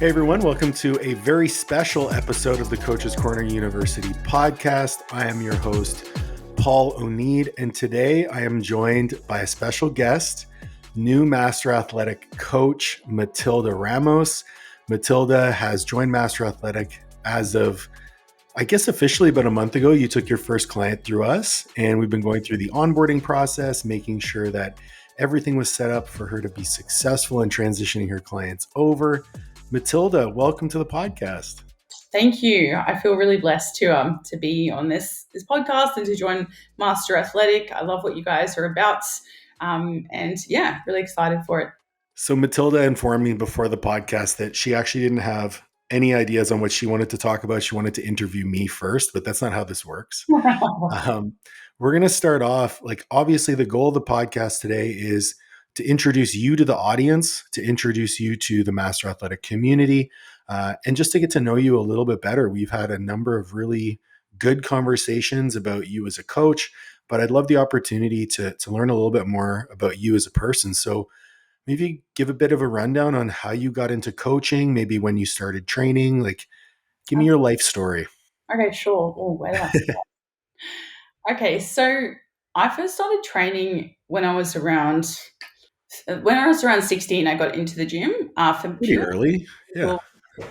Hey everyone, welcome to a very special episode of the Coach's Corner University podcast. I am your host, Paul O'Neid, and today I am joined by a special guest, new Master Athletic coach, Matilda Ramos. Matilda has joined Master Athletic as of, I guess, officially about a month ago. You took your first client through us, and we've been going through the onboarding process, making sure that everything was set up for her to be successful in transitioning her clients over. Matilda, welcome to the podcast. Thank you. I feel really blessed to be on this podcast and to join Master Athletic. I love what you guys are about, and yeah, really excited for it. So Matilda informed me before the podcast that she actually didn't have any ideas on what she wanted to talk about. She wanted to interview me first, but that's not how this works. We're going to start off, obviously the goal of the podcast today is to introduce you to the audience, to introduce you to the Master Athletic community, and just to get to know you a little bit better. We've had a number of really good conversations about you as a coach, but I'd love the opportunity to learn a little bit more about you as a person. So maybe give a bit of a rundown on how you got into coaching, maybe when you started training, give me your life story. Okay, sure. Oh, where did I start? Okay, so I first started training when I was around 16. I got into the gym for Pretty early. Yeah.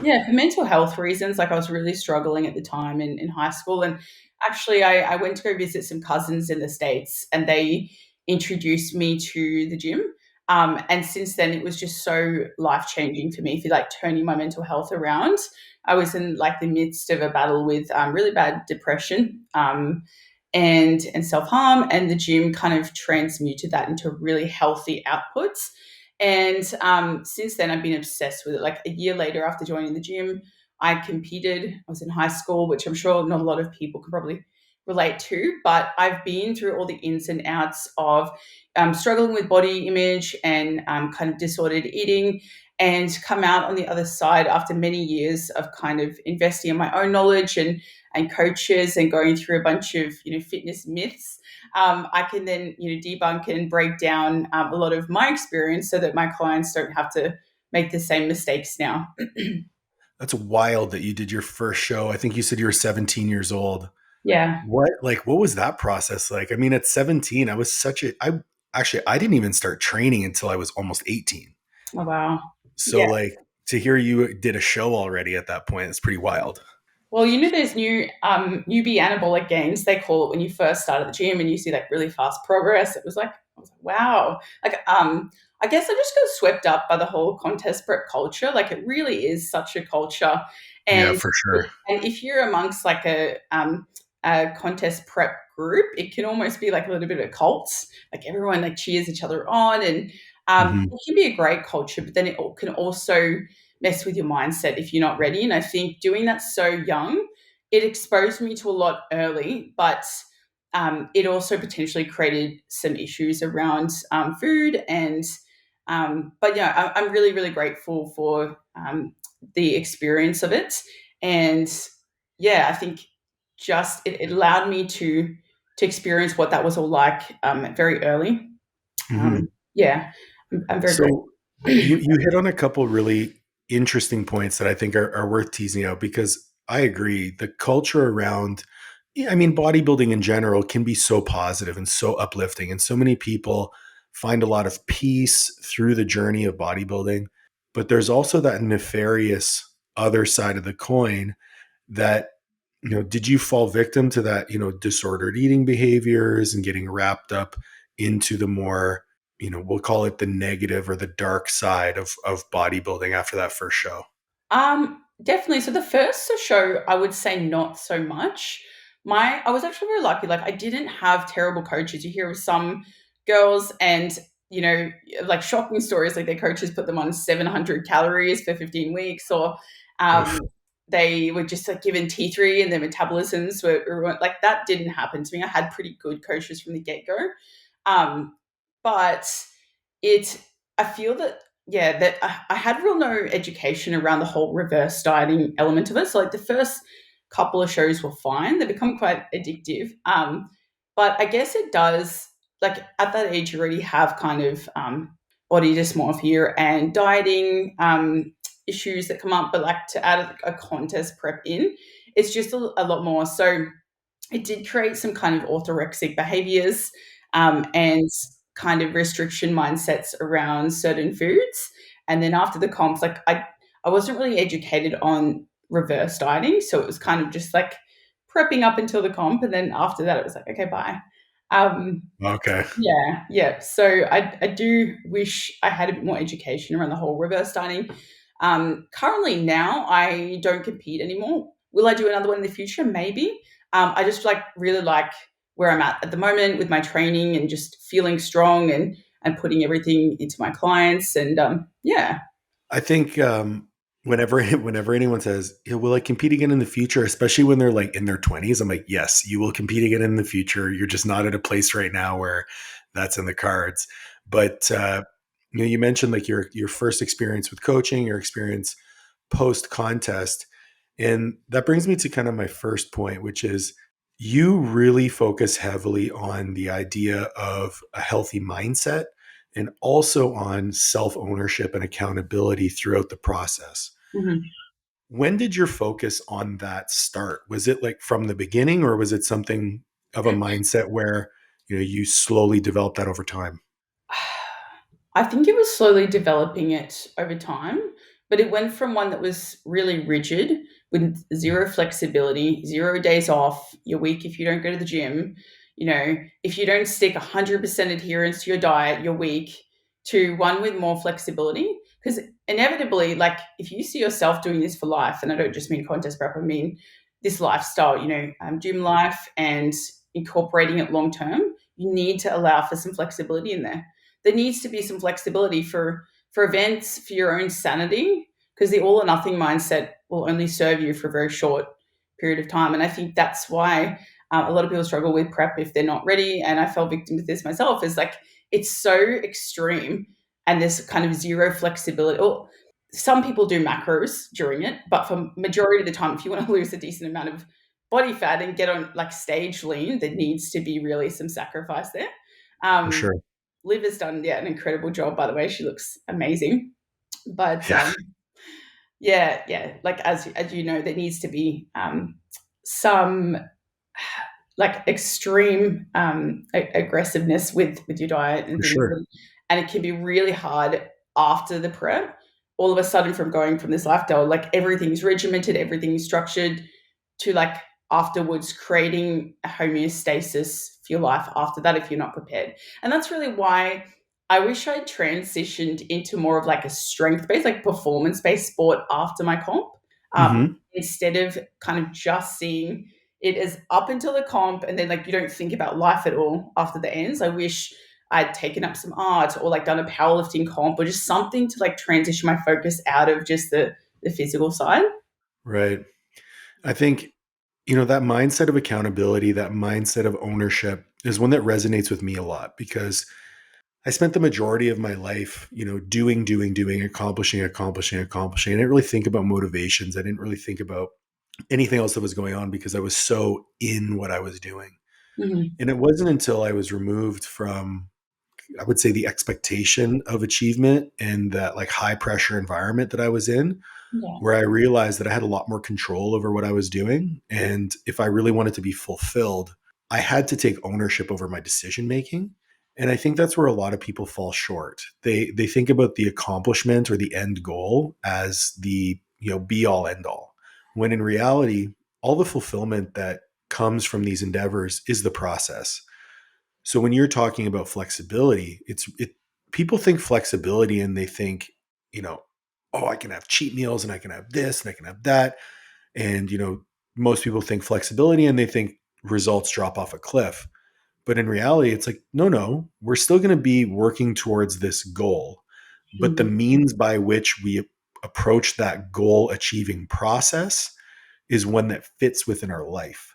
Yeah, for mental health reasons. I was really struggling at the time in high school. And actually, I went to go visit some cousins in the States, and they introduced me to the gym. And since then, it was just so life-changing for me for turning my mental health around. I was in the midst of a battle with really bad depression and self-harm, and the gym kind of transmuted that into really healthy outputs. And since then, I've been obsessed with it. A year later, after joining the gym, I competed. I was in high school, which I'm sure not a lot of people can probably relate to. But I've been through all the ins and outs of struggling with body image and kind of disordered eating, and come out on the other side after many years of kind of investing in my own knowledge and coaches and going through a bunch of fitness myths. I can then debunk and break down a lot of my experience so that my clients don't have to make the same mistakes now. That's wild that you did your first show. I think you said you were 17 years old. Yeah. What was that process like? I mean, at 17, I didn't even start training until I was almost 18. Oh, wow. So Yeah. to hear you did a show already at that point, it's pretty wild. Well, there's newbie anabolic gains, they call it, when you first start at the gym and you see really fast progress. I was like, wow. I guess I just got swept up by the whole contest prep culture. It really is such a culture. And, yeah, for sure. And if you're amongst a contest prep group, it can almost be a little bit of a cult. Everyone cheers each other on, and it can be a great culture, but then it can also mess with your mindset if you're not ready. And I think doing that so young, it exposed me to a lot early, but it also potentially created some issues around food. And but yeah, I'm really, really grateful for the experience of it. And yeah, I think just it allowed me to experience what that was all like very early. Yeah, I'm very grateful. You hit on a couple really interesting points that I think are worth teasing out, because I agree. The culture around, bodybuilding in general can be so positive and so uplifting, and so many people find a lot of peace through the journey of bodybuilding. But there's also that nefarious other side of the coin that, did you fall victim to that, disordered eating behaviors and getting wrapped up into the more, we'll call it the negative or the dark side of bodybuilding after that first show? Definitely. So the first show, I would say not so much. I was actually very lucky. I didn't have terrible coaches. You hear of some girls and, shocking stories, their coaches put them on 700 calories for 15 weeks, or they were just given T3 and their metabolisms were that didn't happen to me. I had pretty good coaches from the get-go. But I feel that, that I had real no education around the whole reverse dieting element of it. So the first couple of shows were fine. They become quite addictive. But I guess it does, at that age, you already have kind of body dysmorphia, and dieting issues that come up, but like to add a contest prep in, it's just a lot more. So it did create some kind of orthorexic behaviors and kind of restriction mindsets around certain foods. And then after the comps, like I wasn't really educated on reverse dieting. So it was kind of just like prepping up until the comp. And then after that, it was like, okay, bye. Um, Okay. yeah, yeah. So I do wish I had a bit more education around the whole reverse dining. Currently now I don't compete anymore. Will I do another one in the future? Maybe. I just like really like where I'm at the moment with my training and just feeling strong and putting everything into my clients and yeah. I think whenever whenever anyone says, "Yeah, will I compete again in the future?" especially when they're like in their 20s, I'm like, "Yes, you will compete again in the future. You're just not at a place right now where that's in the cards." But you mentioned like your first experience with coaching, your experience post contest, and that brings me to kind of my first point, which is you really focus heavily on the idea of a healthy mindset and also on self ownership and accountability throughout the process. Mhm. When did your focus on that start? Was it like from the beginning, or was it something of a mindset where you slowly developed that over time? I think it was slowly developing it over time, but it went from one that was really rigid with zero flexibility, 0 days off, you're weak if you don't go to the gym. If you don't stick 100% adherence to your diet, you're weak, to one with more flexibility. Because inevitably, like if you see yourself doing this for life, and I don't just mean contest prep, I mean this lifestyle, gym life and incorporating it long term, you need to allow for some flexibility in there. There needs to be some flexibility for events, for your own sanity, because the all or nothing mindset will only serve you for a very short period of time. And I think that's why a lot of people struggle with prep if they're not ready. And I fell victim to this myself. Is like it's so extreme, and there's kind of zero flexibility. Well, some people do macros during it, but for majority of the time, if you want to lose a decent amount of body fat and get on like stage lean, there needs to be really some sacrifice there. For Um, sure. Liv has done an incredible job, by the way. She looks amazing. But Yeah, yeah, yeah, like as you know, there needs to be some like extreme aggressiveness with your diet and for things, sure. and it can be really hard after the prep. All of a sudden, from going from this lifestyle, like everything's regimented, everything's structured, to like afterwards creating a homeostasis for your life after that if you're not prepared. And that's really why I wish I transitioned into more of like a strength based, like performance based sport after my comp, Hmm. instead of kind of just seeing it as up until the comp and then like you don't think about life at all after the ends. I wish I'd taken up some art or like done a powerlifting comp or just something to like transition my focus out of just the physical side. Right. I think that mindset of accountability, that mindset of ownership is one that resonates with me a lot because I spent the majority of my life, doing, accomplishing. I didn't really think about motivations. I didn't really think about anything else that was going on because I was so in what I was doing. Mm-hmm. And it wasn't until I was removed from, I would say, the expectation of achievement and that like high pressure environment that I was in, Yeah. where I realized that I had a lot more control over what I was doing. And if I really wanted to be fulfilled, I had to take ownership over my decision making. And I think that's where a lot of people fall short. They think about the accomplishment or the end goal as the be all end all, when in reality, all the fulfillment that comes from these endeavors is the process. So when you're talking about flexibility, people think flexibility and they think, you know, oh, I can have cheat meals and I can have this and I can have that. And, most people think flexibility and they think results drop off a cliff. But in reality, it's like, no, no, we're still going to be working towards this goal. But the Mm-hmm. means by which we approach that goal achieving process is one that fits within our life.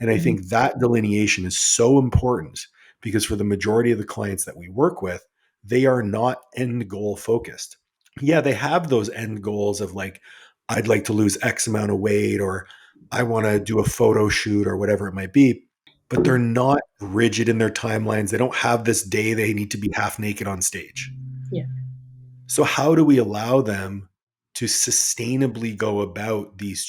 And I Mm-hmm. think that delineation is so important because for the majority of the clients that we work with, they are not end goal focused. Yeah, they have those end goals of like, I'd like to lose X amount of weight, or I want to do a photo shoot, or whatever it might be. But they're not rigid in their timelines. They don't have this day they need to be half naked on stage. Yeah. So, how do we allow them to sustainably go about these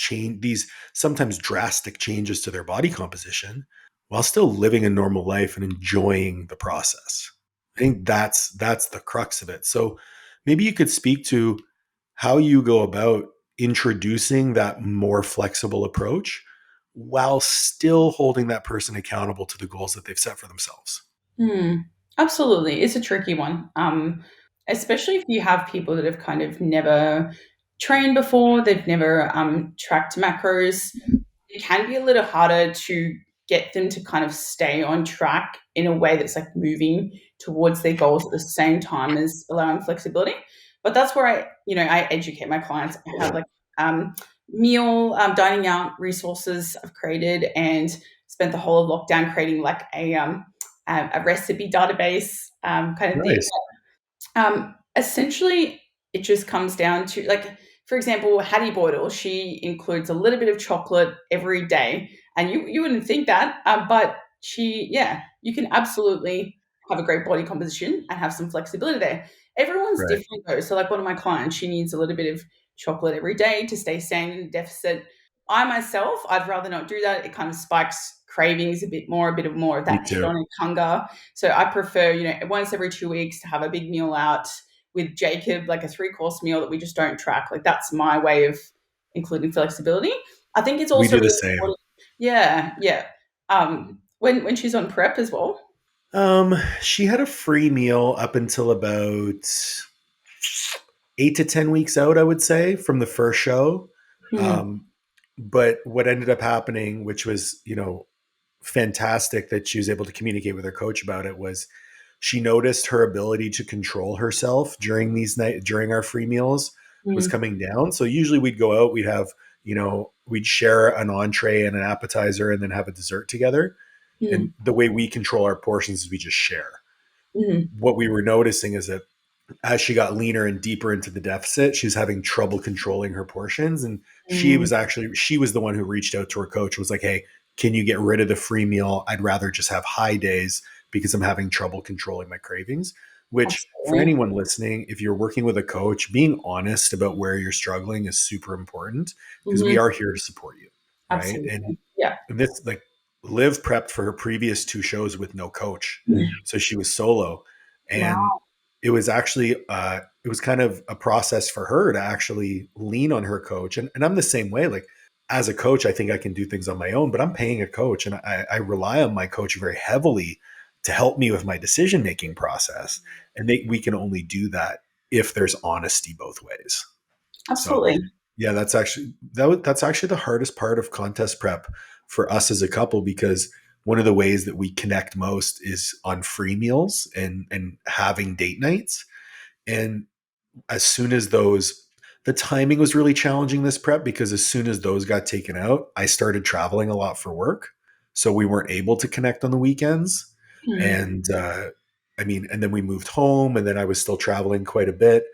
sometimes drastic changes to their body composition while still living a normal life and enjoying the process. I think that's the crux of it. So maybe you could speak to how you go about introducing that more flexible approach while still holding that person accountable to the goals that they've set for themselves. Hmm. Absolutely. It's a tricky one. Especially if you have people that have kind of never trained before, they've never tracked macros. It can be a little harder to get them to kind of stay on track in a way that's like moving towards their goals at the same time as allowing flexibility. But that's where I educate my clients. I have like meal dining out resources I've created and spent the whole of lockdown creating like a recipe database kind of thing. Nice. Essentially, it just comes down to like, for example, Hattie Boydell. She includes a little bit of chocolate every day, and you wouldn't think that, but yeah, you can absolutely have a great body composition and have some flexibility there. Everyone's Right. different though. So, like one of my clients, she needs a little bit of chocolate every day to stay sane in a deficit. I myself, I'd rather not do that. It kind of spikes cravings a bit of more of Me that too. hedonic hunger. So I prefer, once every 2 weeks to have a big meal out with Jacob, like a 3-course meal that we just don't track. Like that's my way of including flexibility. I think it's We also do the really same. important. Yeah, yeah. When she's on prep as well. She had a free meal up until about 8 to 10 weeks out, I would say, from the first show. Hmm. Um, but what ended up happening, which was, fantastic that she was able to communicate with her coach about it, was she noticed her ability to control herself during our free meals was Hmm. coming down. So usually we'd go out, we'd share an entree and an appetizer and then have a dessert together. And Hmm. the way we control our portions is we just share. Hmm. What we were noticing is that as she got leaner and deeper into the deficit, she was having trouble controlling her portions. And Hmm. she was the one who reached out to her coach, was like, hey, can you get rid of the free meal? I'd rather just have high days because I'm having trouble controlling my cravings. Which, for Absolutely. anyone listening, if you're working with a coach, being honest about where you're struggling is super important because we Hmm. are here to support you. Right. And Absolutely. Yeah. this, like, Liv prepped for her previous two shows with no coach. So she was solo. And Wow. it was actually it was kind of a process for her to actually lean on her coach, and I'm the same way. Like, as a coach, I think I can do things on my own, but I'm paying a coach, and I rely on my coach very heavily to help me with my decision making process, and we can only do that if there's honesty both ways. So Absolutely. yeah, that's actually the hardest part of contest prep for us as a couple, because one of the ways that we connect most is on free meals and having date nights. And as soon as those the timing was really challenging this prep, because as soon as those got taken out, I started traveling a lot for work. So we weren't able to connect on the weekends. Hmm. And and then we moved home, and then I was still traveling quite a bit.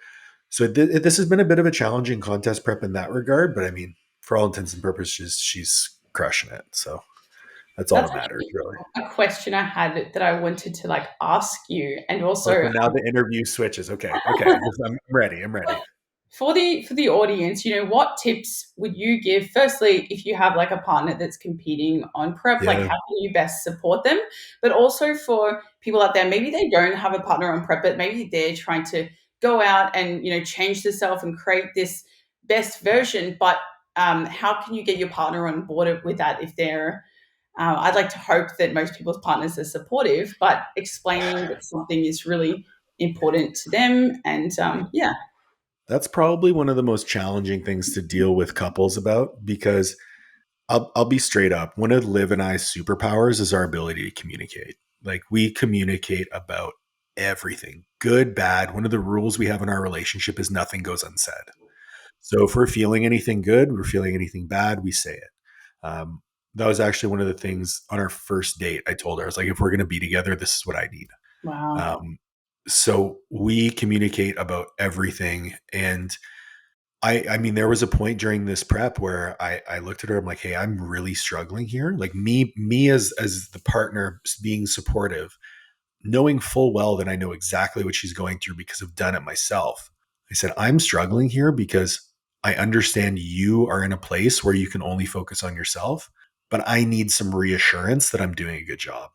So this has been a bit of a challenging contest prep in that regard, but I mean, for all intents and purposes, she's crushing it. So that's all That's that matters, actually really. a question I had that I wanted to like ask you, and Oh, also so now the interview switches. Okay, okay, I'm ready. I'm ready. for the audience, what tips would you give? Firstly, if you have like a partner that's competing on prep, like Yeah, how can you best support them? But also for people out there, maybe they don't have a partner on prep, but maybe they're trying to go out and change themselves and create this best version. But how can you get your partner on board with that if they're I'd like to hope that most people's partners are supportive, but explaining that something is really important to them. And yeah, that's probably one of the most challenging things to deal with couples about, because I'll be straight up. One of Liv and I's superpowers is our ability to communicate. Like, we communicate about everything, good, bad. One of the rules we have in our relationship is nothing goes unsaid. So if we're feeling anything good, we're feeling anything bad, we say it. That was actually one of the things on our first date. I told her, I was like, if we're going to be together, this is what I need. wow. Um, so we communicate about everything. And I mean, there was a point during this prep where I looked at her. I'm like, hey, I'm really struggling here. Like, me as the partner being supportive, knowing full well that I know exactly what she's going through because I've done it myself. I said, I'm struggling here because I understand you are in a place where you can only focus on yourself, but I need some reassurance that I'm doing a good job.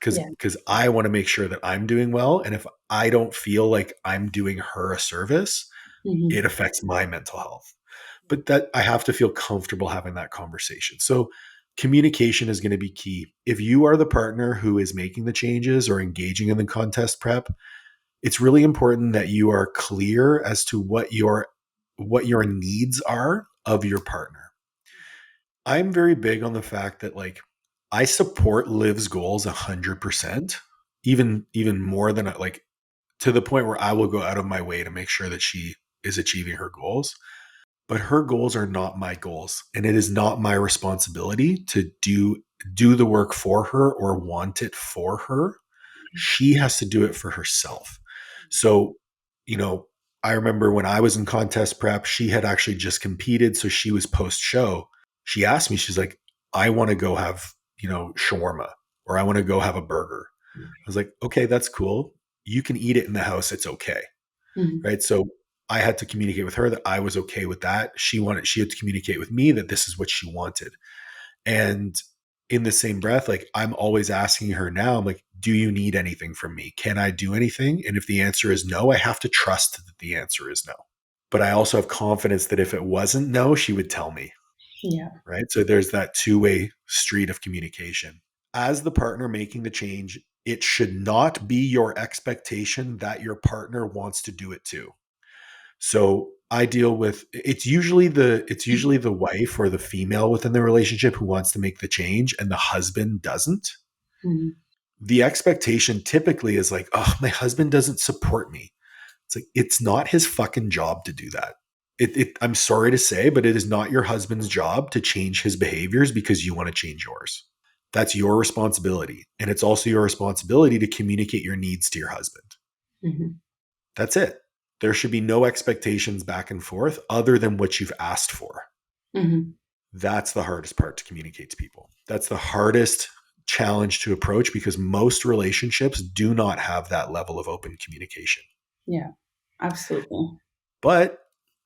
Yeah. Because I want to make sure that I'm doing well. And if I don't feel like I'm doing her a service, it Mhm. affects my mental health. But that I have to feel comfortable having that conversation. So communication is going to be key. If you are the partner who is making the changes or engaging in the contest prep, it's really important that you are clear as to what your needs are of your partner. I'm very big on the fact that like I support Liv's goals 100%, even more than like to the point where I will go out of my way to make sure that she is achieving her goals. But her goals are not my goals, and it is not my responsibility to do the work for her or want it for her. She has to do it for herself. So, you know, I remember when I was in contest prep, she had actually just competed. So she was post show. She asked me, she's like, I want to go have, shawarma, or I want to go have a burger. I was like, okay, that's cool. You can eat it in the house. It's okay. Mhm. Right. So I had to communicate with her that I was okay with that. She had to communicate with me that this is what she wanted. And in the same breath, like I'm always asking her now, I'm like, do you need anything from me? Can I do anything? And if the answer is no, I have to trust that the answer is no. But I also have confidence that if it wasn't no, she would tell me. Yeah. Right. So there's that two-way street of communication. As the partner making the change, it should not be your expectation that your partner wants to do it too. So I deal with it's usually the wife or the female within the relationship who wants to make the change and the husband doesn't. Mhm. The expectation typically is like, oh, my husband doesn't support me. It's like it's not his fucking job to do that. I'm sorry to say, but it is not your husband's job to change his behaviors because you want to change yours. That's your responsibility. And it's also your responsibility to communicate your needs to your husband. Mhm. That's it. There should be no expectations back and forth other than what you've asked for. Mhm. That's the hardest part to communicate to people. That's the hardest challenge to approach because most relationships do not have that level of open communication. Yeah. Absolutely. But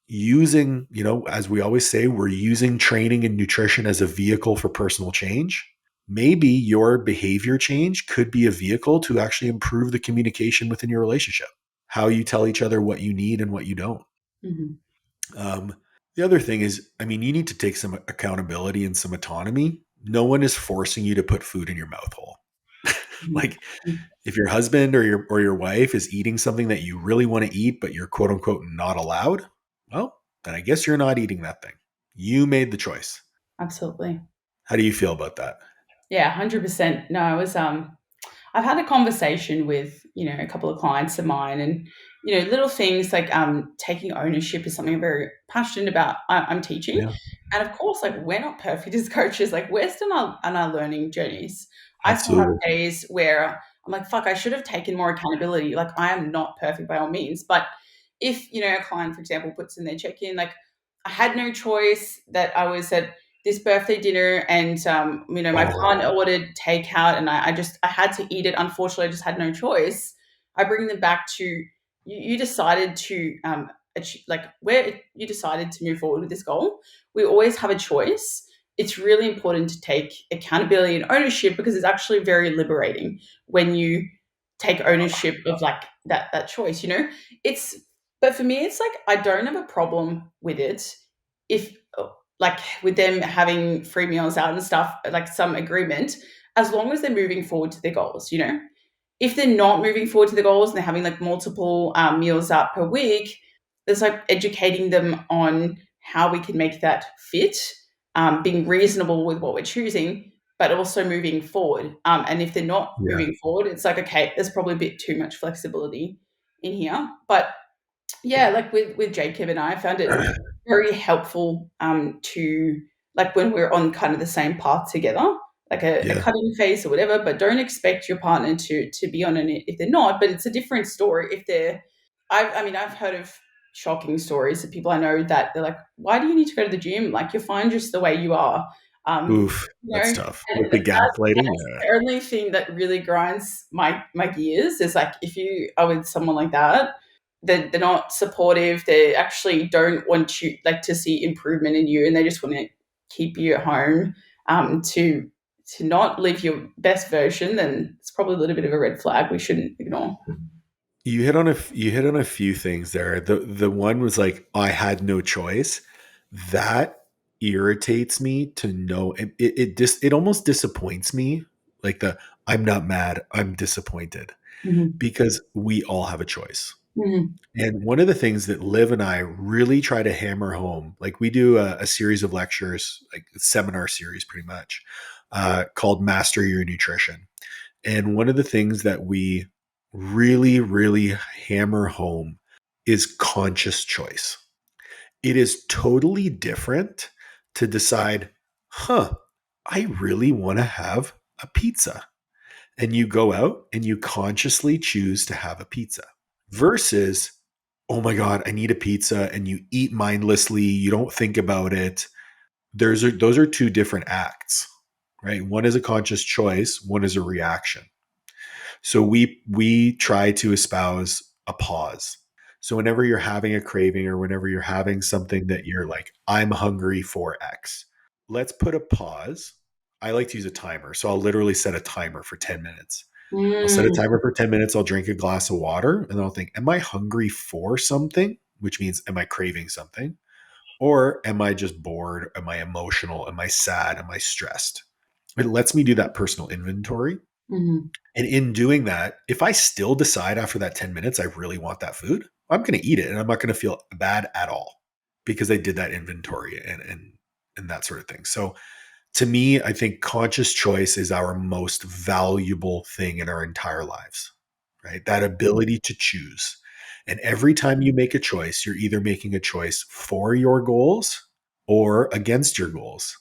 using, as we always say, we're using training and nutrition as a vehicle for personal change. Maybe your behavior change could be a vehicle to actually improve the communication within your relationship, how you tell each other what you need and what you don't. Mhm. Um, the other thing is, I mean, you need to take some accountability and some autonomy. No one is forcing you to put food in your mouth hole. Mhm. Like if your husband or your wife is eating something that you really want to eat, but you're quote unquote not allowed, well, then I guess you're not eating that thing. You made the choice. Absolutely. How do you feel about that? Yeah, 100%. No, I was I've had a conversation with, a couple of clients of mine and, little things like taking ownership is something I'm very passionate about. I'm teaching. Yeah, And of course, like we're not perfect as coaches. Like we're still on our learning journeys. I still have absolutely. days where I'm like, fuck, I should have taken more accountability. Like I am not perfect by all means. But if, a client, for example, puts in their check-in, like I had no choice that I was at this birthday dinner and my partner Oh, ordered takeout and I had to eat it. Unfortunately, I just had no choice. I bring them back to you decided to like where you decided to move forward with this goal. We always have a choice. It's really important to take accountability and ownership because it's actually very liberating when you take ownership of like that choice, it's but for me it's like I don't have a problem with it if like with them having free meals out and stuff, like some agreement, as long as they're moving forward to their goals, If they're not moving forward to the goals and they're having like multiple meals out per week, there's like educating them on how we can make that fit, being reasonable with what we're choosing, but also moving forward. And if they're not yeah, moving forward, it's like, okay, there's probably a bit too much flexibility in here. But yeah, like with Jacob and I found it very helpful to like when we're on kind of the same path together, like a yeah. cutting phase or whatever, but don't expect your partner to be on it if they're not. But it's a different story if they're I mean I've heard of shocking stories of people I know that they're like, why do you need to go to the gym? Like you're fine just the way you are. Oof, that's And tough. Like the gaslighting. that's Yeah. the only thing that really grinds my gears is like if you are with someone like that, they're not supportive. They actually don't want you like to see improvement in you, and they just want to keep you at home to not live your best version. Then it's probably a little bit of a red flag we shouldn't ignore. You hit on a few things there. The one was like I had no choice. That irritates me to no it almost disappoints me. Like the I'm not mad, I'm disappointed Mm-hmm. because we all have a choice. Mm-hmm. And one of the things that Liv and I really try to hammer home, like we do a series of lectures, like a seminar series pretty much, called Master Your Nutrition. And one of the things that we really, really hammer home is conscious choice. It is totally different to decide, I really want to have a pizza. And you go out and you consciously choose to have a pizza versus, oh my God, I need a pizza. And you eat mindlessly. You don't think about it. Those are two different acts, right? One is a conscious choice, one is a reaction. So we try to espouse a pause. So whenever you're having a craving or whenever you're having something that you're like, I'm hungry for X, let's put a pause. I like to use a timer. So I'll literally set a timer for 10 minutes. I'll set a Mm, timer for 10 minutes. I'll drink a glass of water and then I'll think, am I hungry for something? Which means, am I craving something? Or am I just bored? Am I emotional? Am I sad? Am I stressed? It lets me do that personal inventory. mm, And in doing that, if I still decide after that 10 minutes I really want that food, I'm going to eat it and I'm not going to feel bad at all because I did that inventory and that sort of thing. So to me, I think conscious choice is our most valuable thing in our entire lives, right? That ability to choose. And every time you make a choice, you're either making a choice for your goals or against your goals.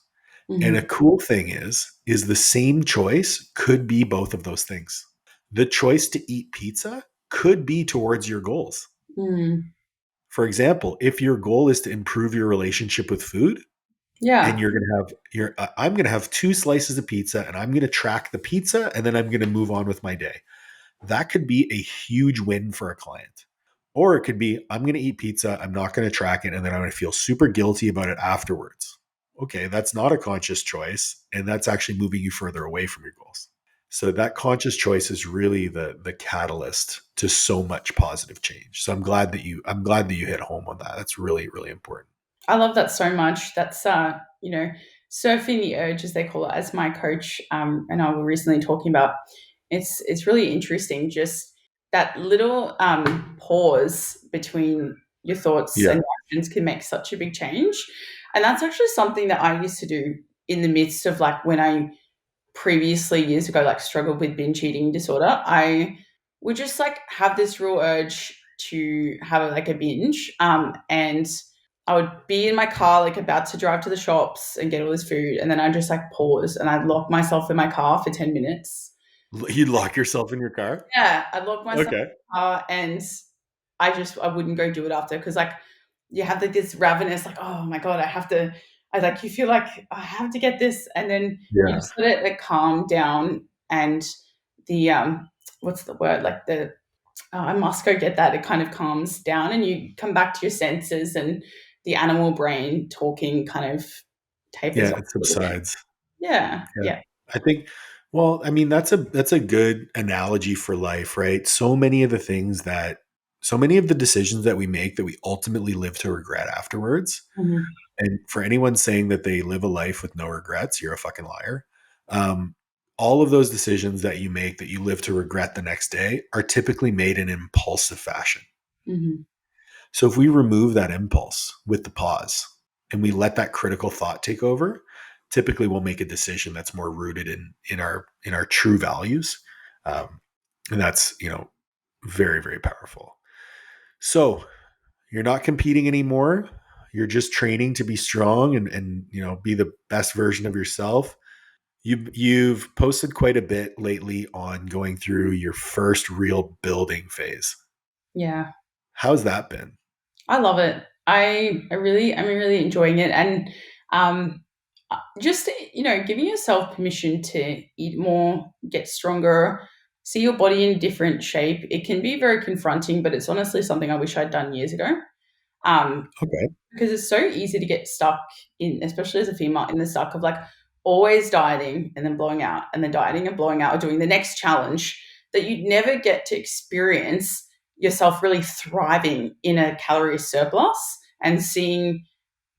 And a mm, cool thing is the same choice could be both of those things. The choice to eat pizza could be towards your goals. mm. For example, if your goal is to improve your relationship with food and Yeah. you're going to have I'm going to have two slices of pizza and I'm going to track the pizza and then I'm going to move on with my day. That could be a huge win for a client. Or it could be, I'm going to eat pizza, I'm not going to track it, and then I'm going to feel super guilty about it afterwards. Okay, that's not a conscious choice, and that's actually moving you further away from your goals. So that conscious choice is really the catalyst to so much positive change. So I'm glad that you hit home on that. That's really, really important. I love that so much. That's surfing the urge, as they call it, as my coach and I were recently talking about. It's really interesting. Just that little pause between your thoughts and Yeah. your actions can make such a big change. And that's actually something that I used to do in the midst of like when I previously years ago like struggled with binge eating disorder. I would just like have this real urge to have like a binge, and I would be in my car like about to drive to the shops and get all this food, and then I'd just like pause and I'd lock myself in my car for 10 minutes. You lock yourself in your car? Yeah, I'd lock myself Okay. in the car, and I wouldn't go do it after because like you have like this ravenous like, oh my god, I like you feel like I have to get this, and then you Yeah. just let it like calm down, and the what's the word, like the I must go get that. It kind of calms down, and you come back to your senses, and the animal brain talking kind of tapers Yeah, off it a little bit. subsides. Yeah, Yeah. yeah. I think well, I mean that's a good analogy for life, right? So many of the decisions that we make that we ultimately live to regret afterwards. Mhm, And for anyone saying that they live a life with no regrets, you're a fucking liar. Um, all of those decisions that you make that you live to regret the next day are typically made in impulsive fashion. mhm, So if we remove that impulse with the pause and we let that critical thought take over, typically we'll make a decision that's more rooted in our true values, and that's very very powerful. So you're not competing anymore. You're just training to be strong and be the best version of yourself. You've posted quite a bit lately on going through your first real building phase. yeah. How's that been? I love it. I'm really enjoying it, and just giving yourself permission to eat more, get stronger, see your body in different shape, it can be very confronting, but it's honestly something I wish I'd done years ago. Um, Okay. because it's so easy to get stuck in, especially as a female, in the stuck of like always dieting and then blowing out and then dieting and blowing out or doing the next challenge, that you never get to experience yourself really thriving in a calorie surplus and seeing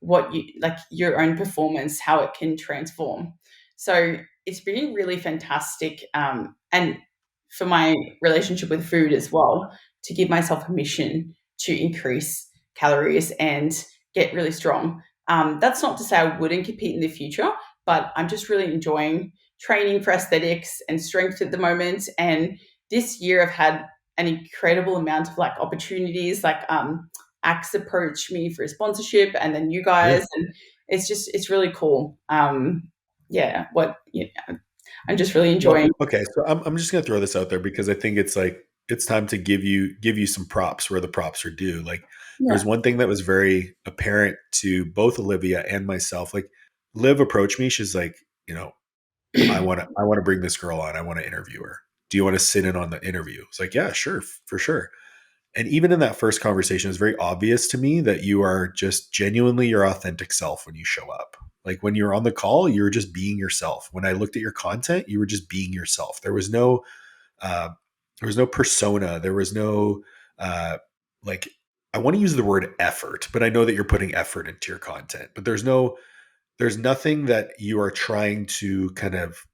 what you like, your own performance, how it can transform. So it's been really fantastic. And for my relationship with food as well, to give myself permission to increase calories and get really strong. That's not to say I wouldn't compete in the future, but I'm just really enjoying training for aesthetics and strength at the moment. And this year I've had an incredible amount of like opportunities, like Axe approached me for a sponsorship, and then you Yeah. guys, and it's really cool. Yeah, I'm just really Well, enjoying. okay. So I'm just gonna throw this out there because I think it's like it's time to give you some props where the props are due. Like Yeah, there's one thing that was very apparent to both Olivia and myself. Like Liv approached me. She's like, I want to bring this girl on. I want to interview her. Do you want to sit in on the interview? It's like, yeah, sure, for sure. And even in that first conversation, it's very obvious to me that you are just genuinely your authentic self when you show up. Like when you're on the call, you're just being yourself. When I looked at your content, you were just being yourself. Uh, there was no persona. There was no uh, like. I want to use the word effort, but I know that you're putting effort into your content. But there's nothing that you are trying to kind of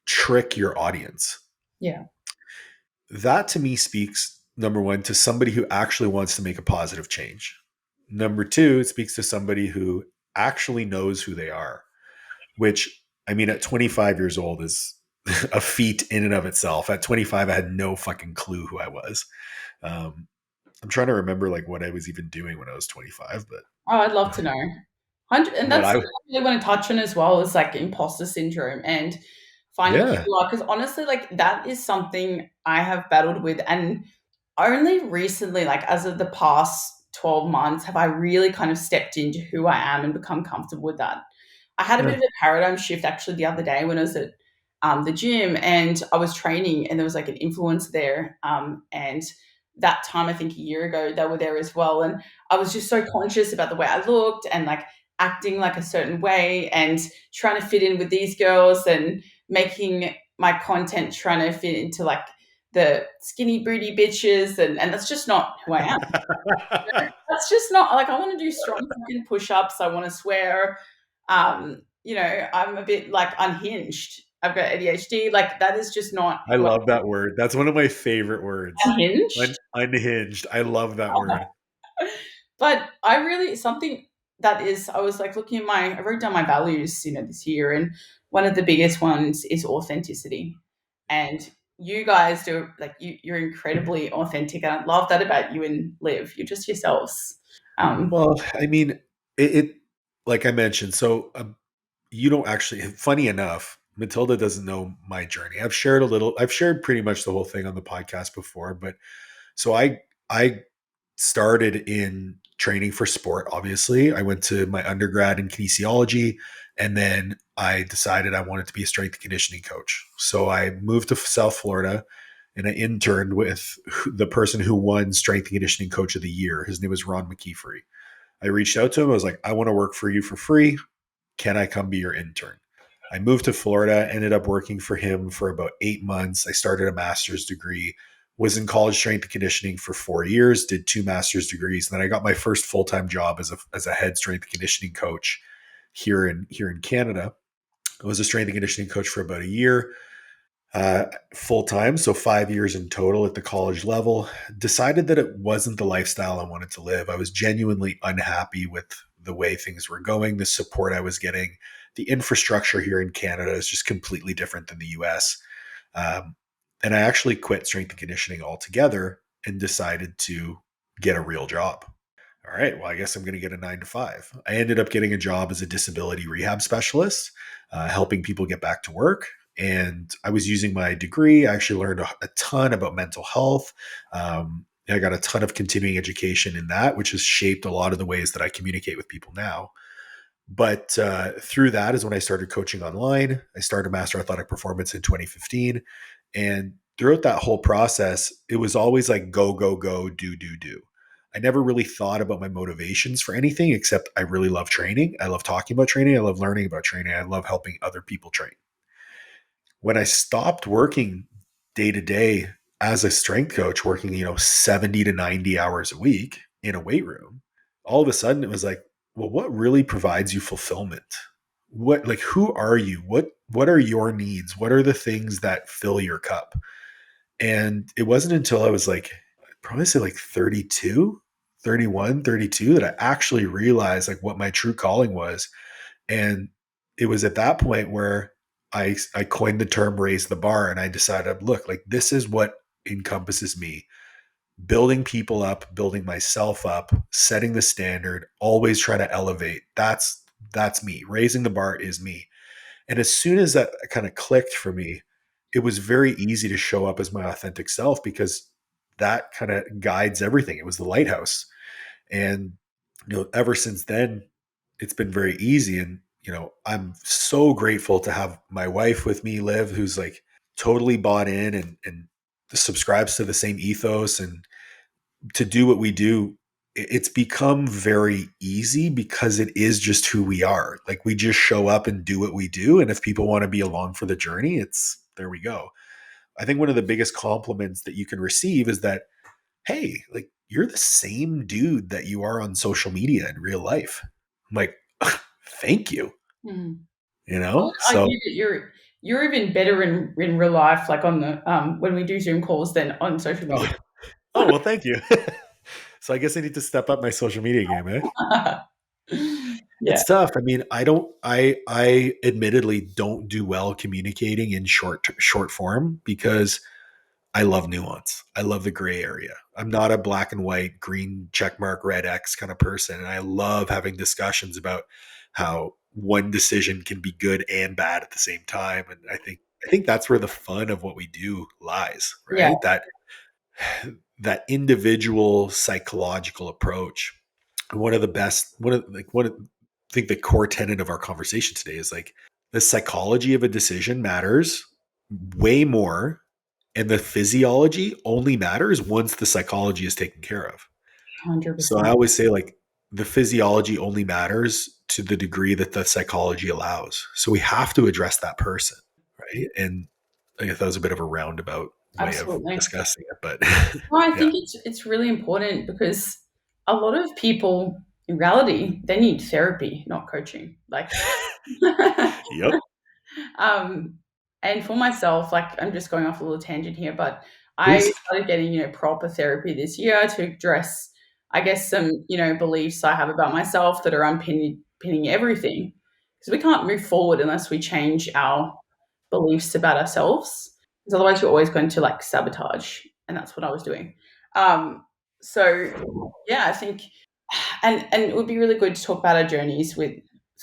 trick your audience. yeah, That to me speaks, number one, to somebody who actually wants to make a positive change. Number two, it speaks to somebody who actually knows who they are, which I mean, at 25 years old is a feat in and of itself. At 25, I had no fucking clue who I was. Um, I'm trying to remember like what I was even doing when I was 25, oh, I'd love to know. And but that's I, something I really want to touch on as well, is like imposter syndrome and finding who yeah, you are. Because honestly, like that is something I have battled with, and only recently, like as of the past 12 months, have I really kind of stepped into who I am and become comfortable with that. I had a bit yeah. of a paradigm shift actually the other day when I was at the gym and I was training, and there was like an influencer there. And that time, I think a year ago, they were there as well. And I was just so conscious about the way I looked and like acting like a certain way and trying to fit in with these girls and making my content trying to fit into like the skinny booty bitches. And that's just not who I am. That's just not like, I want to do strong fucking push-ups. I want to swear. I'm a bit like unhinged. I've got ADHD. Like that is just not I who I love that word. That's one of my favorite am. words. Unhinged. Unhinged. I love that word. But I really, something that is, I was like looking at I wrote down my values, this year, and one of the biggest ones is authenticity. And you guys do, like, you're incredibly authentic, and I love that about you and Liv. You're just yourselves. Um, Well, I mean, it like I mentioned, so you don't actually, funny enough, Matilda doesn't know my journey. I've shared pretty much the whole thing on the podcast before, but so I started in training for sport, obviously. I went to my undergrad in kinesiology, and then I decided I wanted to be a strength and conditioning coach. So I moved to South Florida and I interned with the person who won strength and conditioning coach of the year. His name was Ron McKeefery. I reached out to him. I was like, I want to work for you for free. Can I come be your intern? I moved to Florida, ended up working for him for about 8 months. I started a master's degree, was in college strength and conditioning for 4 years, did two master's degrees. And then I got my first full-time job as a head strength and conditioning coach here in Canada. I was a strength and conditioning coach for about a year, uh, full time, so 5 years in total at the college level. Decided that it wasn't the lifestyle I wanted to live. I was genuinely unhappy with the way things were going, the support I was getting. The infrastructure here in Canada is just completely different than the US. Um, and I actually quit strength and conditioning altogether and decided to get a real job. All right, well, I guess I'm going to get a 9 to 5. I ended up getting a job as a disability rehab specialist, helping people get back to work. And I was using my degree. I actually learned a ton about mental health. I got a ton of continuing education in that, which has shaped a lot of the ways that I communicate with people now. But through that is when I started coaching online. I started Master Athletic Performance in 2015. And throughout that whole process, it was always like go, go, go, do, do, do. I never really thought about my motivations for anything except I really love training. I love talking about training. I love learning about training. I love helping other people train. When I stopped working day to day as a strength coach, working, 70 to 90 hours a week in a weight room, all of a sudden it was like, well, what really provides you fulfillment? What, like, who are you? What are your needs? What are the things that fill your cup? And it wasn't until I was like, I'd probably say like 32, 31, 32, that I actually realized like what my true calling was. And it was at that point where I coined the term raise the bar, and I decided, look, like this is what encompasses me. Building people up, building myself up, setting the standard, always trying to elevate. That's me. Raising the bar is me. And as soon as that kind of clicked for me, it was very easy to show up as my authentic self because that kind of guides everything. It was the lighthouse. And ever since then, it's been very easy. And I'm so grateful to have my wife with me, Liv, who's like totally bought in and subscribes to the same ethos, and to do what we do. It's become very easy because it is just who we are. Like we just show up and do what we do. And if people want to be along for the journey, it's there we go. I think one of the biggest compliments that you can receive is that, hey, like you're the same dude that you are on social media in real life. I'm like, thank you. Mm. Well, I So argue that you're even better in real life, like on the when we do Zoom calls than on social media. oh, well, thank you. So I guess I need to step up my social media game, eh? Yeah, It's tough. I mean, I admittedly don't do well communicating in short form because I love nuance. I love the gray area. I'm not a black and white, green check mark, red X kind of person. And I love having discussions about how one decision can be good and bad at the same time. And I think that's where the fun of what we do lies, yeah, right? That individual psychological approach. One of the best, I think the core tenet of our conversation today is like the psychology of a decision matters way more, and the physiology only matters once the psychology is taken care of. hundred So I percent. always say like the physiology only matters to the degree that the psychology allows. So we have to address that person, right? And I guess that was a bit of a roundabout way of Absolutely. discussing it, but Well, I yeah. think it's really important because a lot of people, in reality, they need therapy, not coaching. Like, Yep. um, and for myself, like I'm just going off a little tangent here, but I Please. started getting proper therapy this year to address, I guess, some beliefs I have about myself that are pinning everything. Because we can't move forward unless we change our beliefs about ourselves. Because otherwise, you're always going to like sabotage, and that's what I was doing. Um, so yeah, I think, and it would be really good to talk about our journeys with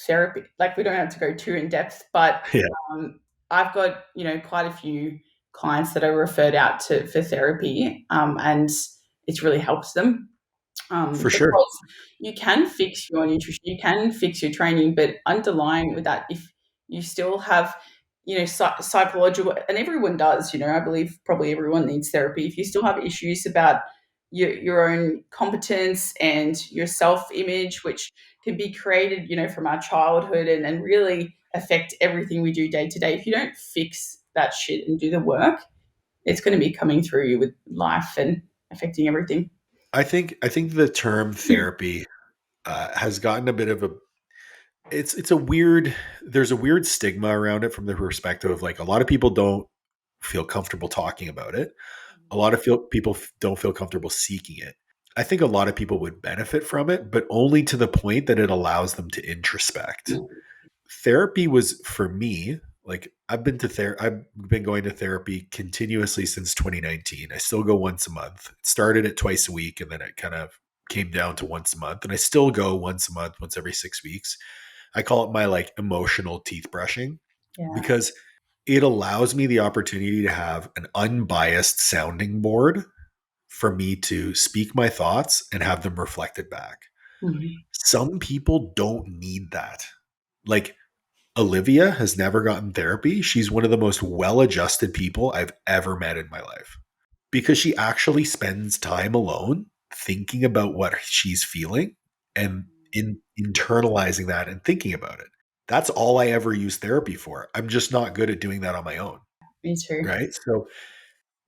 therapy. Like we don't have to go too in depth, but Yeah, I've got quite a few clients that are referred out to for therapy, and it's really helps them for sure. because you can fix your nutrition, you can fix your training, but underlying with that, if you still have psychological, and everyone does, I believe probably everyone needs therapy. If you still have issues about your own competence and your self image, which can be created from our childhood and really affect everything we do day to day, if you don't fix that shit and do the work, it's going to be coming through you with life and affecting everything. I think the term therapy has gotten a bit of a it's a weird there's a weird stigma around it from the perspective of like a lot of people don't feel comfortable talking about it. A lot of people don't feel comfortable seeking it. I think a lot of people would benefit from it, but only to the point that it allows them to introspect. Therapy was for me, like I've been going to therapy continuously since 2019. I still go once a month. It started at twice a week and then it kind of came down to once a month, and I still go once a month, once every 6 weeks. I call it my like emotional teeth brushing Yeah. because it allows me the opportunity to have an unbiased sounding board for me to speak my thoughts and have them reflected back. Mhm. Some people don't need that. Like Olivia has never gotten therapy. She's one of the most well adjusted people I've ever met in my life because she actually spends time alone thinking about what she's feeling and internalizing that and thinking about it. That's all I ever use therapy for. I'm just not good at doing that on my own. Me too. Right. So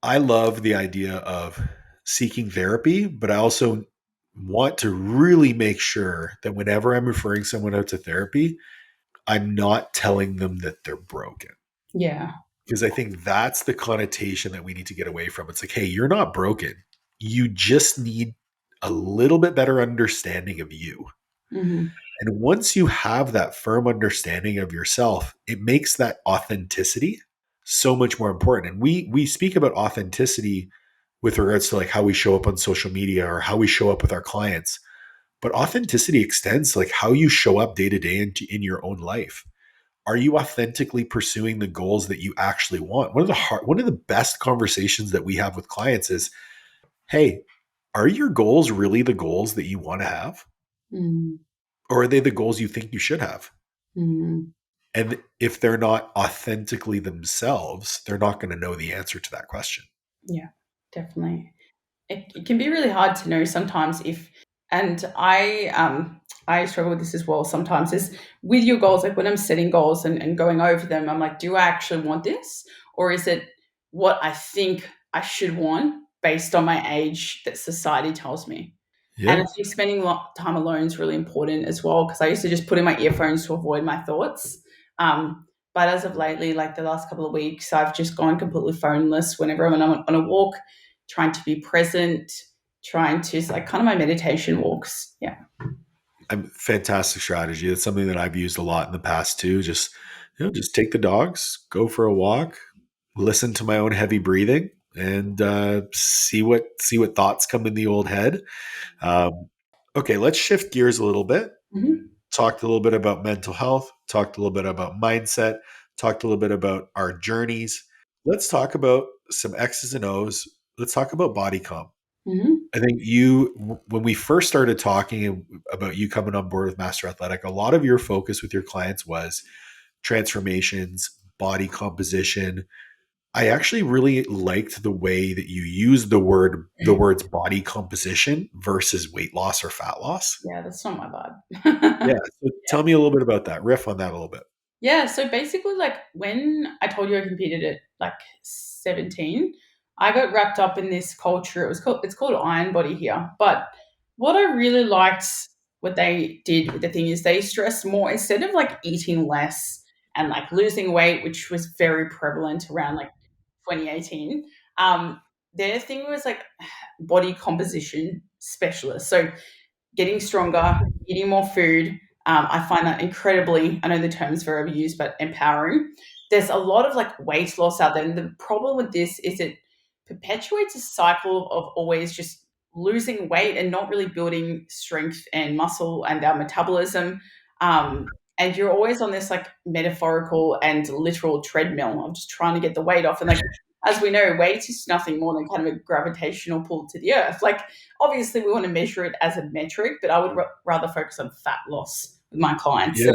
I love the idea of seeking therapy, but I also want to really make sure that whenever I'm referring someone out to therapy, I'm not telling them that they're broken. Yeah. Because I think that's the connotation that we need to get away from. It's like, hey, you're not broken. You just need a little bit better understanding of you. Hmm. And once you have that firm understanding of yourself, it makes that authenticity so much more important. And we speak about authenticity with regards to like how we show up on social media or how we show up with our clients. But authenticity extends to like how you show up day to day in your own life. Are you authentically pursuing the goals that you actually want? One of the best conversations that we have with clients is, hey, are your goals really the goals that you want to have? Mm. Or are they the goals you think you should have? Mm. And if they're not authentically themselves, they're not going to know the answer to that question. Yeah, definitely. It can be really hard to know sometimes if, and I struggle with this as well sometimes, is with your goals, like when I'm setting goals and going over them, I'm like, do I actually want this, or is it what I think I should want based on my age that society tells me? And Yeah. I think spending time alone is really important as well, because I used to just put in my earphones to avoid my thoughts. But as of lately, like the last couple of weeks, I've just gone completely phoneless whenever I'm on a walk, trying to be present, trying to like kind of my meditation walks. Yeah. Fantastic strategy. That's something that I've used a lot in the past too. Just, just take the dogs, go for a walk, listen to my own heavy breathing, and see what thoughts come in the old head. Okay, let's shift gears a little bit. Hmm. Talked a little bit about mental health, talked a little bit about mindset, talked a little bit about our journeys. Let's talk about some X's and O's. Let's talk about body comp. Hmm. I think when we first started talking about you coming on board with Master Athletic, a lot of your focus with your clients was transformations, body composition. I actually really liked the way that you used the words body composition versus weight loss or fat loss. Yeah, that's not my Yeah. vibe. So tell me a little bit about that. Riff on that a little bit. Yeah, so basically, like when I told you I competed at like 17, I got wrapped up in this culture. It's called Iron Body here. But what I really liked what they did with the thing is they stressed more instead of like eating less and like losing weight, which was very prevalent around like 2018. Their thing was like body composition specialist. So getting stronger, eating more food. I find that incredibly, I know the term's very overused, but empowering. There's a lot of like weight loss out there. And the problem with this is it perpetuates a cycle of always just losing weight and not really building strength and muscle and our metabolism. And you're always on this like metaphorical and literal treadmill of just trying to get the weight off. And like, as we know, weight is nothing more than kind of a gravitational pull to the earth. Like, obviously we want to measure it as a metric, but I would rather focus on fat loss with my clients Yeah.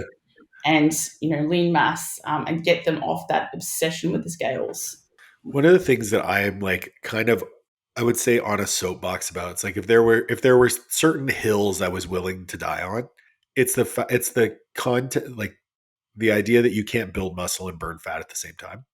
and lean mass, and get them off that obsession with the scales. One of the things that I am like kind of I would say on a soapbox about, it's like if there were certain hills I was willing to die on, it's the content, like the idea that you can't build muscle and burn fat at the same time.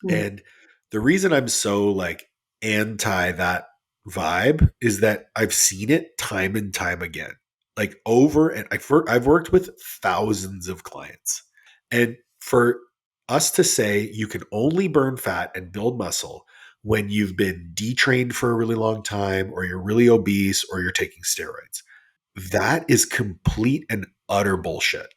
Mm. And the reason I'm so like anti that vibe is that I've seen it time and time again. Like over and I've worked with thousands of clients. And for us to say you can only burn fat and build muscle when you've been detrained for a really long time or you're really obese or you're taking steroids, that is complete and utter bullshit.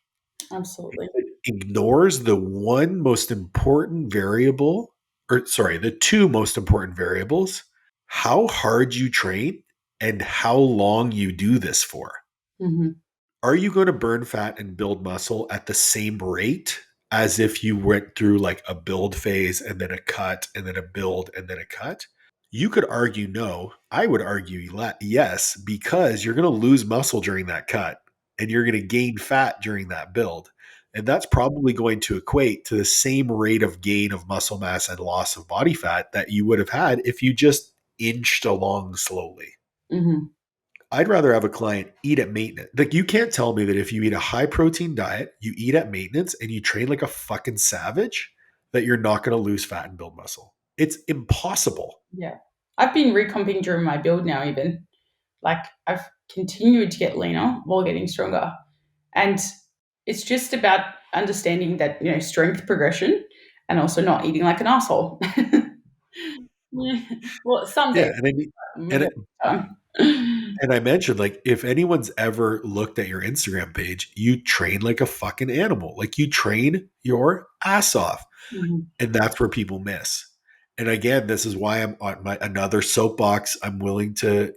Absolutely. It ignores the one most important variable, or sorry, the two most important variables: how hard you train and how long you do this for. Hmm. Are you going to burn fat and build muscle at the same rate as if you went through like a build phase and then a cut and then a build and then a cut? You could argue no. I would argue yes, because you're going to lose muscle during that cut and you're going to gain fat during that build. And that's probably going to equate to the same rate of gain of muscle mass and loss of body fat that you would have had if you just inched along slowly. Mm-hmm. I'd rather have a client eat at maintenance. Like, you can't tell me that if you eat a high protein diet, you eat at maintenance, and you train like a fucking savage, that you're not going to lose fat and build muscle. It's impossible. Yeah. I've been recomping during my build now, even. Like, I've continued to get leaner while getting stronger. And it's just about understanding that, strength progression and also not eating like an asshole. Well, some Yeah, days, and I mean, and majority it, of the time. and I mentioned, like, if anyone's ever looked at your Instagram page, you train like a fucking animal. Like, you train your ass off, Mhm. and that's where people miss. And again, this is why I'm on my another soapbox I'm willing to,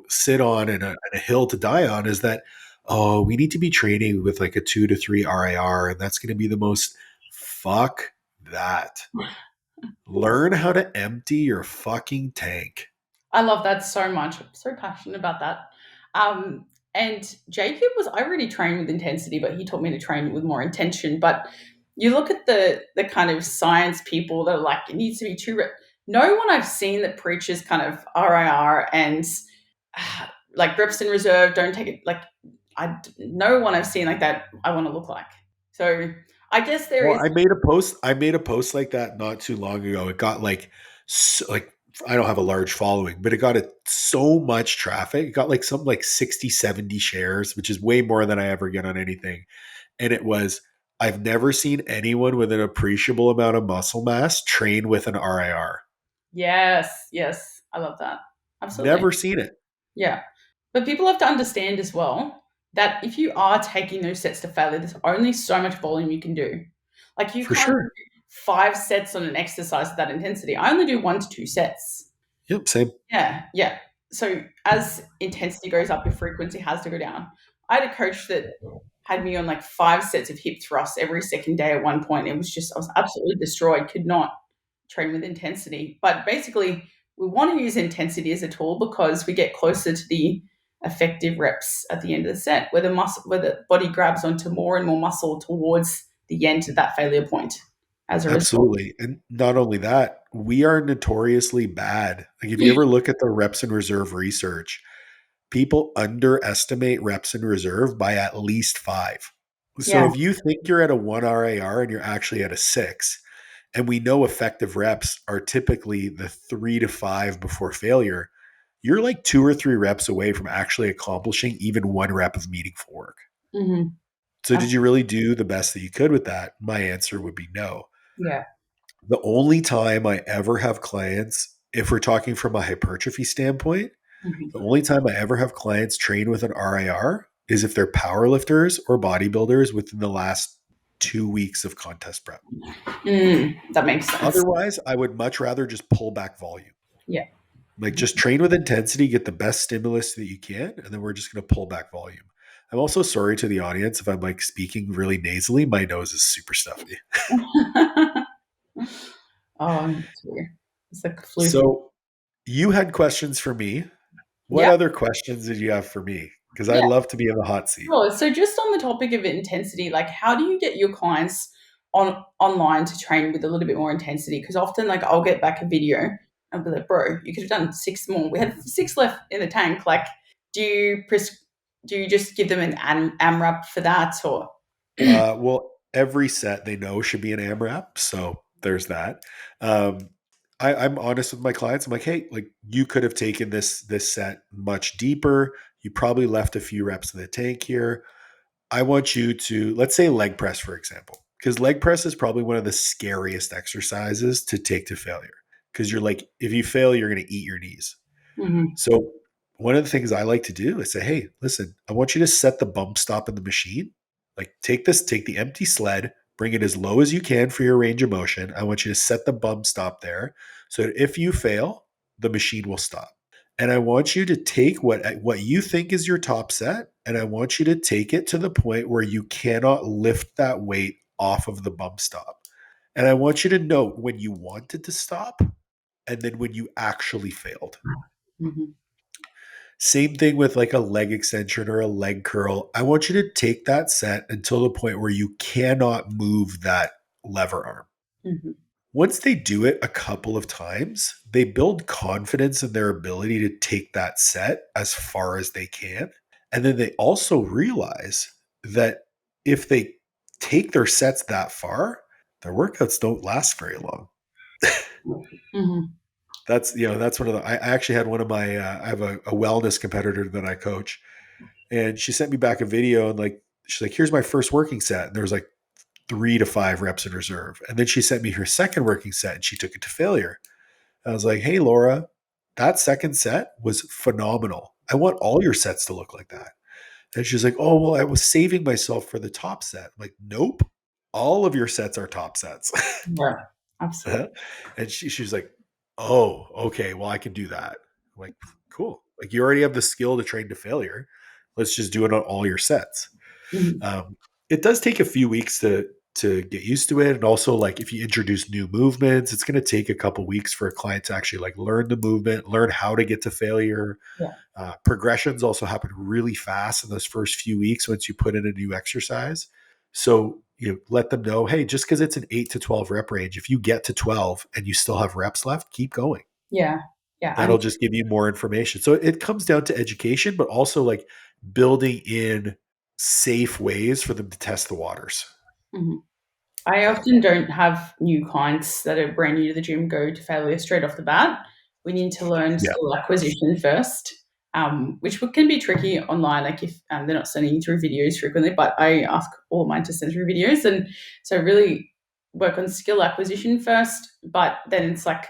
sit on, and a hill to die on, is that, oh, we need to be training with like a 2 to 3 RIR, and that's going to be the most. Fuck that. Learn how to empty your fucking tank. I love that so much. I'm so passionate about that. And Jacob I already trained with intensity, but he taught me to train with more intention. But you look at the kind of science people that are like, it needs to be no one I've seen that preaches kind of RIR and like reps in reserve, don't take it. Like, no one I've seen like that I want to look like. So I guess there Well, is. I made a post like that not too long ago. It got like, like, I don't have a large following, but it got so much traffic. It got like something like 60, 70 shares, which is way more than I ever get on anything. And it was, I've never seen anyone with an appreciable amount of muscle mass train with an RIR. Yes, yes. I love that. Absolutely. Never seen it. Yeah. But people have to understand as well that if you are taking those sets to failure, there's only so much volume you can do. Like, you For can't sure. do 5 sets on an exercise of that intensity. I only do 1 to 2 sets. Yep, same. Yeah, yeah. So as intensity goes up, your frequency has to go down. I had a coach that had me on like 5 sets of hip thrusts every second day at one point. It was just, I was absolutely destroyed, could not train with intensity. But basically, we want to use intensity as a tool because we get closer to the effective reps at the end of the set, where the body grabs onto more and more muscle towards the end of that failure point as a result. Absolutely. And not only that, we are notoriously bad. Like, if you ever look at the reps in reserve research, people underestimate reps in reserve by at least 5. So Yeah. if you think you're at a 1 RAR and you're actually at a 6, and we know effective reps are typically the 3 to 5 before failure, you're like 2 or 3 reps away from actually accomplishing even 1 rep of meaningful work. Hmm. So did you really do the best that you could with that? My answer would be no. Yeah. The only time I ever have clients, if we're talking from a hypertrophy standpoint, the Hmm. only time I ever have clients train with an RIR is if they're powerlifters or bodybuilders within the last 2 weeks of contest prep. That makes sense. Otherwise, I would much rather just pull back volume. Yeah. Like, just train with intensity, get the best stimulus that you can, and then we're just going to pull back volume. I'm also sorry to the audience if I'm like speaking really nasally. My nose is super stuffy. Oh, it's weird. It's like flu season. So, you had questions for me. What Yeah. other questions did you have for me? Because I'd Yeah. love to be in the hot seat. Sure. So just on the topic of intensity, like, how do you get your clients online to train with a little bit more intensity? Because often, like, I'll get back a video and be like, "Bro, you could have done 6 more. We had 6 left in the tank." Like, do you do you just give them an AMRAP for that, or? Well, every set they know should be an AMRAP, so there's that. Um, I'm honest with my clients. I'm like, hey, like, you could have taken this set much deeper. You probably left a few reps in the tank here. I want you to, let's say, leg press, for example, because leg press is probably one of the scariest exercises to take to failure. Because you're like, if you fail, you're going to eat your knees. Mhm. So one of the things I like to do is say, hey, listen, I want you to set the bump stop in the machine. Like, take the empty sled, bring it as low as you can for your range of motion. I want you to set the bump stop there so that if you fail, the machine will stop. And I want you to take what you think is your top set, and I want you to take it to the point where you cannot lift that weight off of the bump stop. And I want you to note when you wanted to stop and then when you actually failed. Mhm. Same thing with like a leg extension or a leg curl. I want you to take that set until the point where you cannot move that lever arm. Mhm. Once they do it a couple of times, they build confidence in their ability to take that set as far as they can. And then they also realize that if they take their sets that far, their workouts don't last very long. Mhm. That's one of the, I actually had one of my, I have a wellness competitor that I coach, and she sent me back a video and like, she's like, here's my first working set. And there was like 3 to 5 reps in reserve. And then she sent me her second working set and she took it to failure. I was like, hey, Laura, that second set was phenomenal. I want all your sets to look like that. And she's like, oh, well, I was saving myself for the top set. I'm like, nope. All of your sets are top sets. Yeah, absolutely. And she was like, oh, okay, well, I can do that. I'm like, cool. Like, you already have the skill to train to failure. Let's just do it on all your sets. Mhm. Um, it does take a few weeks to get used to it, and also like if you introduce new movements, it's going to take a couple weeks for a client to actually like learn the movement, learn how to get to failure. Yeah. Progressions also happen really fast in those first few weeks once you put in a new exercise. So you let them know, hey, just because it's an 8 to 12 rep range, if you get to 12 and you still have reps left, keep going. Yeah. Yeah. I That'll just give you more information. So it comes down to education, but also like building in safe ways for them to test the waters. Mhm. I Yeah. often don't have new clients that are brand new to the gym go to failure straight off the bat. We need to learn Yeah. skill acquisition first, which can be tricky online. Like if they're not sending you through videos frequently, but I ask all mine to send through videos, and so really work on skill acquisition first. But then it's like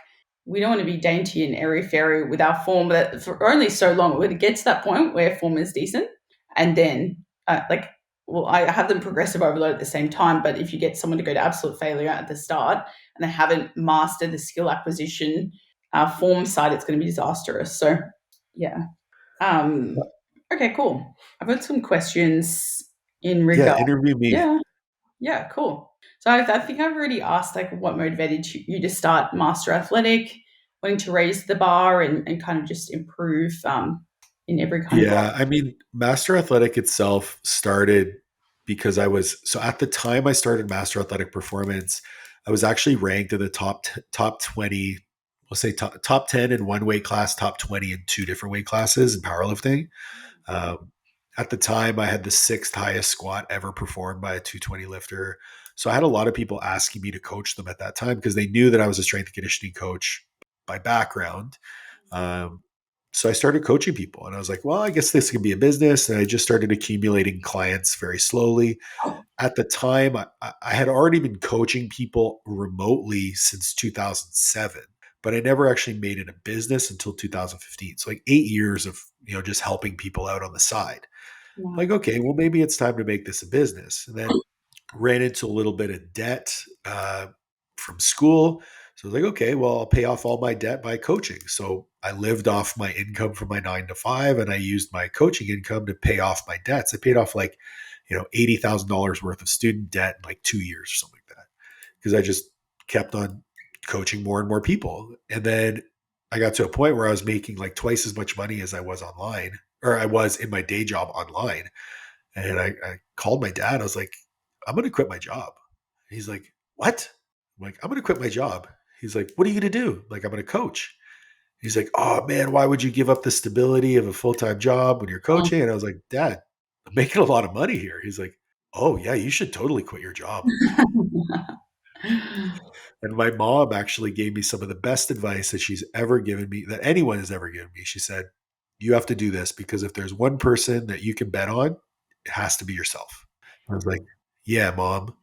we don't want to be dainty and airy fairy with our form, but for only so long. When it gets to that point where form is decent, and then like well, I have them progressive overload at the same time, but if you get someone to go to absolute failure at the start and they haven't mastered the skill acquisition form side, it's going to be disastrous. So, yeah. Um, okay, cool. I've got some questions in Yeah. regard. Interview me. Yeah, yeah, cool. So I think I've already asked like what motivated you to start Master Athletic, wanting to raise the bar and kind of just improve in every kind of Yeah. I mean, Master Athletic itself started because so at the time I started Master Athletic Performance, I was actually ranked in the top 20, we'll say top 10 in one weight class, top 20 in two different weight classes in powerlifting. Um, at the time, I had the sixth highest squat ever performed by a 220 lifter. So I had a lot of people asking me to coach them at that time because they knew that I was a strength and conditioning coach by background. Um, so I started coaching people and I was like, well, I guess this could be a business. And I just started accumulating clients very slowly. At the time, I had already been coaching people remotely since 2007, but I never actually made it a business until 2015. So like 8 years of, just helping people out on the side. wow. Like, okay, well, maybe it's time to make this a business. And then ran into a little bit of debt from school. So I was like, okay, well, I'll pay off all my debt by coaching. So I lived off my income from my 9 to 5, and I used my coaching income to pay off my debts. I paid off like, $80,000 worth of student debt in like 2 years or something like that because I just kept on coaching more and more people. And then I got to a point where I was making like twice as much money as I was online, or I was in my day job online. And I called my dad. I was like, I'm going to quit my job. He's like, what? I'm like, I'm going to quit my job. He's like, what are you going to do? Like, I'm going to coach. He's like, oh man, why would you give up the stability of a full-time job when you're coaching? And I was like, Dad, I'm making a lot of money here. He's like, oh yeah, you should totally quit your job. And my mom actually gave me some of the best advice that she's ever given me, that anyone has ever given me. She said, you have to do this because if there's one person that you can bet on, it has to be yourself. I was like, yeah, mom,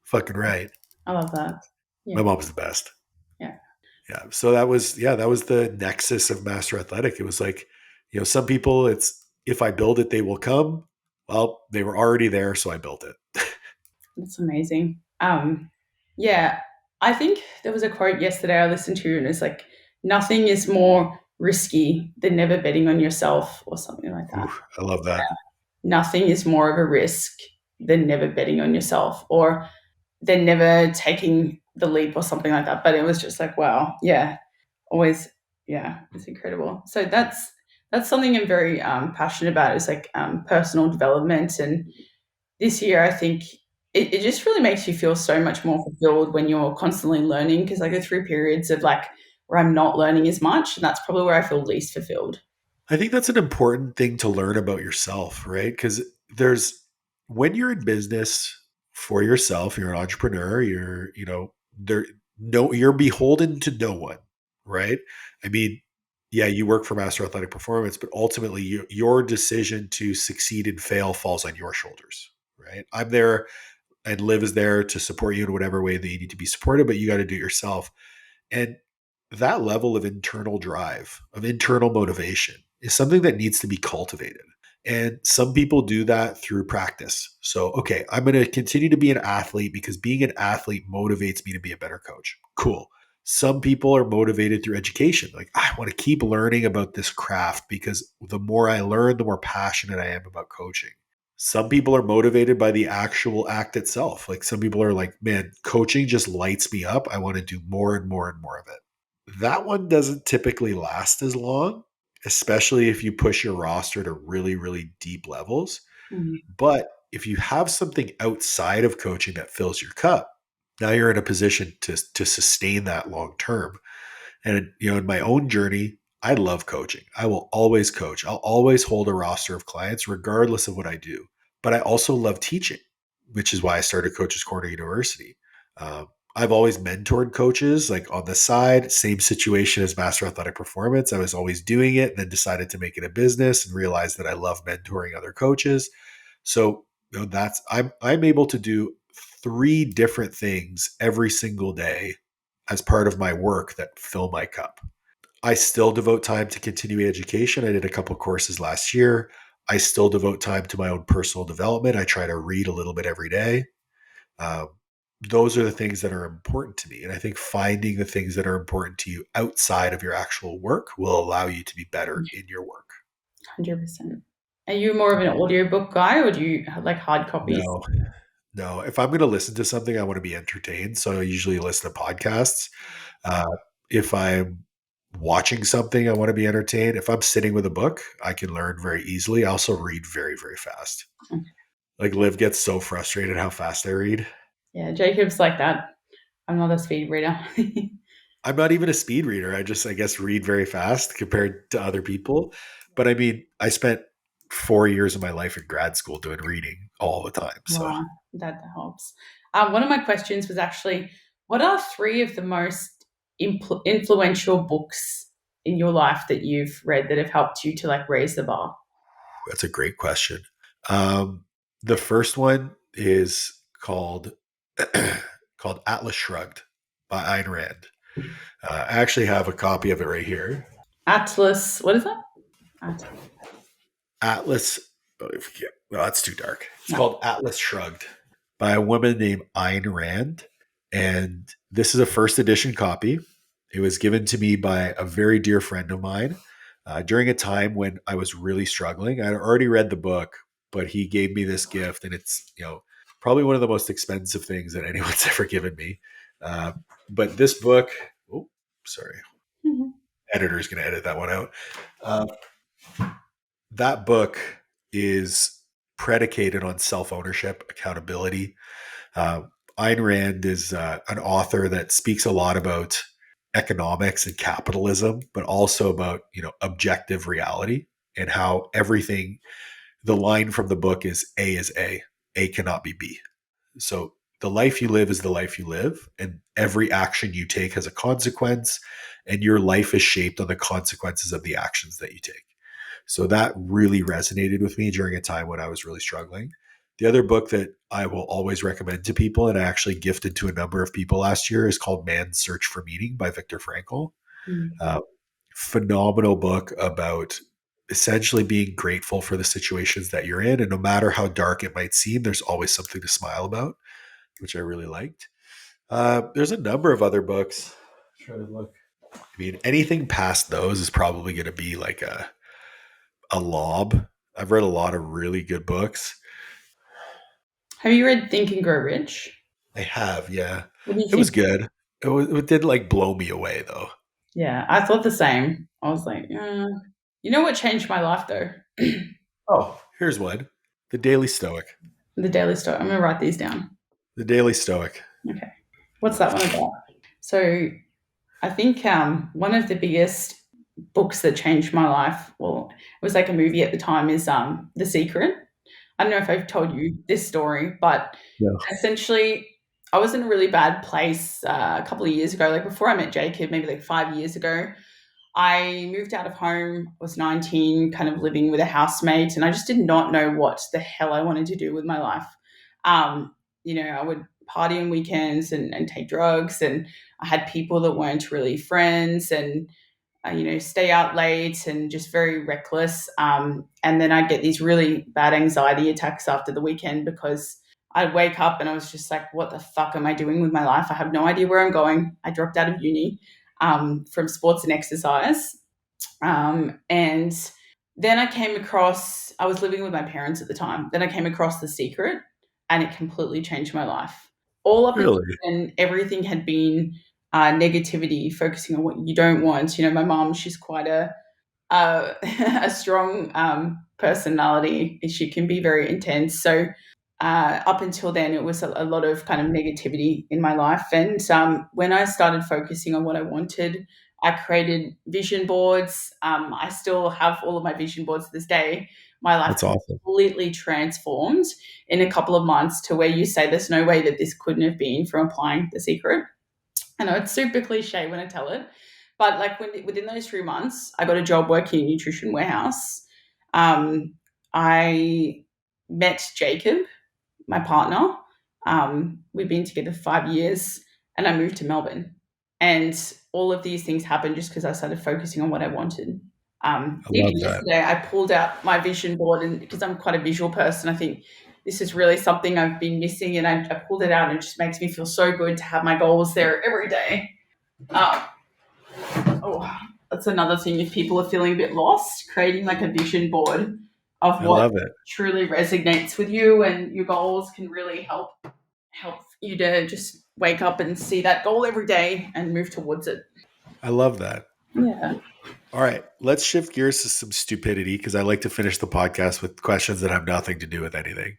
fucking right. I love that. My Yeah, mom's the best. yeah. Yeah. So that was the nexus of Master Athletic. It was like, some people it's if I build it, they will come. Well, they were already there, so I built it. That's amazing. Yeah, I think there was a quote yesterday I listened to, and it's like, nothing is more risky than never betting on yourself, or something like that. Ooh, I love that. Nothing is more of a risk than never betting on yourself, or than never taking the leap, or something like that. But it was just like, wow, yeah, always, yeah, it's incredible. So That's something I'm very passionate about. Is like personal development, and this year I think it just really makes you feel so much more fulfilled when you're constantly learning. Because I go through periods of like where I'm not learning as much, and that's probably where I feel least fulfilled. I think that's an important thing to learn about yourself, right? Because there's when you're in business for yourself, you're an entrepreneur, there no you're beholden to no one, right? I mean, yeah, you work for Master Athletic Performance, but ultimately your decision to succeed and fail falls on your shoulders, right? I'm there and Liv is there to support you in whatever way that you need to be supported, but you got to do it yourself. And that level of internal drive, of internal motivation, is something that needs to be cultivated. And some people do that through practice. So, okay, I'm going to continue to be an athlete because being an athlete motivates me to be a better coach. Cool. Some people are motivated through education. Like, I want to keep learning about this craft because the more I learn, the more passionate I am about coaching. Some people are motivated by the actual act itself. Like, some people are like, man, coaching just lights me up. I want to do more and more and more of it. That one doesn't typically last as long, especially if you push your roster to really, really deep levels. Mm. But if you have something outside of coaching that fills your cup, now you're in a position to sustain that long term. And in my own journey, I love coaching. I will always coach. I'll always hold a roster of clients regardless of what I do. But I also love teaching, which is why I started Coaches Corner University. Um, I've always mentored coaches like on the side, same situation as Master Athletic Performance. I was always doing it, then decided to make it a business and realized that I love mentoring other coaches. So that's I'm able to do three different things every single day as part of my work that fill my cup. I still devote time to continuing education. I did a couple courses last year. I still devote time to my own personal development. I try to read a little bit every day. Um, those are the things that are important to me. And I think finding the things that are important to you outside of your actual work will allow you to be better in your work. 100%. Are you more of an audiobook guy or do you like hard copies? No, no. If I'm going to listen to something, I want to be entertained. So I usually listen to podcasts. Uh, if I'm watching something, I want to be entertained. If I'm sitting with a book, I can learn very easily. I also read very, very fast. Like Liv gets so frustrated how fast I read. Yeah, Jacob's like that. I'm not a speed reader. I'm not even a speed reader. I guess, read very fast compared to other people. But I mean, I spent 4 years of my life in grad school doing reading all the time. So Wow, that helps. One of my questions was actually, what are three of the most influential books in your life that you've read that have helped you to like raise the bar? that's a great question. Um, the first one is called Atlas Shrugged by Ayn Rand. I actually have a copy of it right here. Atlas, what is that? Atlas. Oh, well, that's too dark. It's No. called Atlas Shrugged by a woman named Ayn Rand. And this is a first edition copy. It was given to me by a very dear friend of mine during a time when I was really struggling. I'd already read the book, but he gave me this gift, and it's probably one of the most expensive things that anyone's ever given me. Uh, but this book, oh, sorry, Mhm. editor's going to edit that one out. Uh, that book is predicated on self ownership, accountability. Uh, Ayn Rand is an author that speaks a lot about economics and capitalism, but also about objective reality and how everything. The line from the book is A. A cannot be B. So the life you live is the life you live, and every action you take has a consequence, and your life is shaped on the consequences of the actions that you take. So that really resonated with me during a time when I was really struggling. The other book that I will always recommend to people, and I actually gifted to a number of people last year, is called Man's Search for Meaning by Viktor Frankl. Mm. Uh, Phenomenal book about essentially being grateful for the situations that you're in. And no matter how dark it might seem, there's always something to smile about, which I really liked. There's a number of other books. Trying to look. I mean, anything past those is probably going to be like a lob. I've read a lot of really good books. Have you read Think and Grow Rich? I have, yeah. What do you It was think? good. It did like blow me away though. Yeah, I thought the same. I was like, yeah. You know what changed my life though? Oh, here's one. The Daily Stoic. The Daily Stoic. I'm going to write these down. The Daily Stoic. Okay. What's that one about? So I think one of the biggest books that changed my life, well, it was like a movie at the time, is The Secret. I don't know if I've told you this story, but Yeah. essentially, I was in a really bad place a couple of years ago. Like before I met Jacob, maybe like 5 years ago, I moved out of home. I was 19, kind of living with a housemate, and I just did not know what the hell I wanted to do with my life. I would party on weekends and take drugs, and I had people that weren't really friends, and stay out late and just very reckless. And then I'd get these really bad anxiety attacks after the weekend because I'd wake up and I was just like, what the fuck am I doing with my life? I have no idea where I'm going. I dropped out of uni from sports and exercise. And then I was living with my parents at the time. Then I came across The Secret and it completely changed my life. All up until Really? then, everything had been negativity, focusing on what you don't want. My mom, she's quite a strong personality. She can be very intense. So up until then, it was a lot of kind of negativity in my life. And when I started focusing on what I wanted, I created vision boards. I still have all of my vision boards to this day. My life That's awesome. completely transformed in a couple of months to where you say there's no way that this couldn't have been from applying The Secret. I know it's super cliche when I tell it, but like within those 3 months, I got a job working in a nutrition warehouse. I met Jacob, my partner. We've been together 5 years, and I moved to Melbourne. And all of these things happened just because I started focusing on what I wanted. I love Even that. yesterday, I pulled out my vision board, and because I'm quite a visual person, I think this is really something I've been missing, and I pulled it out, and it just makes me feel so good to have my goals there every day. Um, oh, that's another thing. If people are feeling a bit lost, creating like a vision board of I what love it. truly resonates with you and your goals can really help you to just wake up and see that goal every day and move towards it. I love that. Yeah. All right, let's shift gears to some stupidity because I like to finish the podcast with questions that have nothing to do with anything.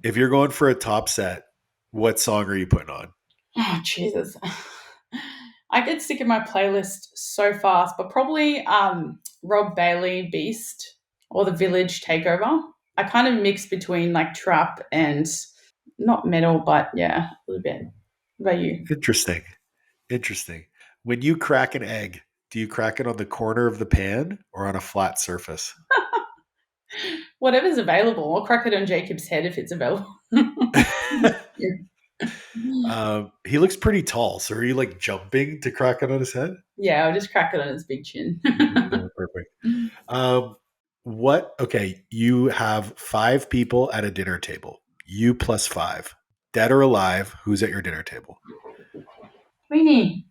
If you're going for a top set, what song are you putting on? Oh, Jesus. I get sick of my playlist so fast, but probably Rob Bailey Beast or The Village Takeover. I kind of mix between like trap and not metal, but yeah, a little bit. What about you? Interesting. Interesting. When you crack an egg, do you crack it on the corner of the pan or on a flat surface? Whatever's available. I'll crack it on Jacob's head if it's available. He looks pretty tall. So are you like jumping to crack it on his head? Yeah, I'll just crack it on his big chin. Yeah, perfect. Okay, you have 5 people at a dinner table. You plus 5. Dead or alive, who's at your dinner table? Queenie.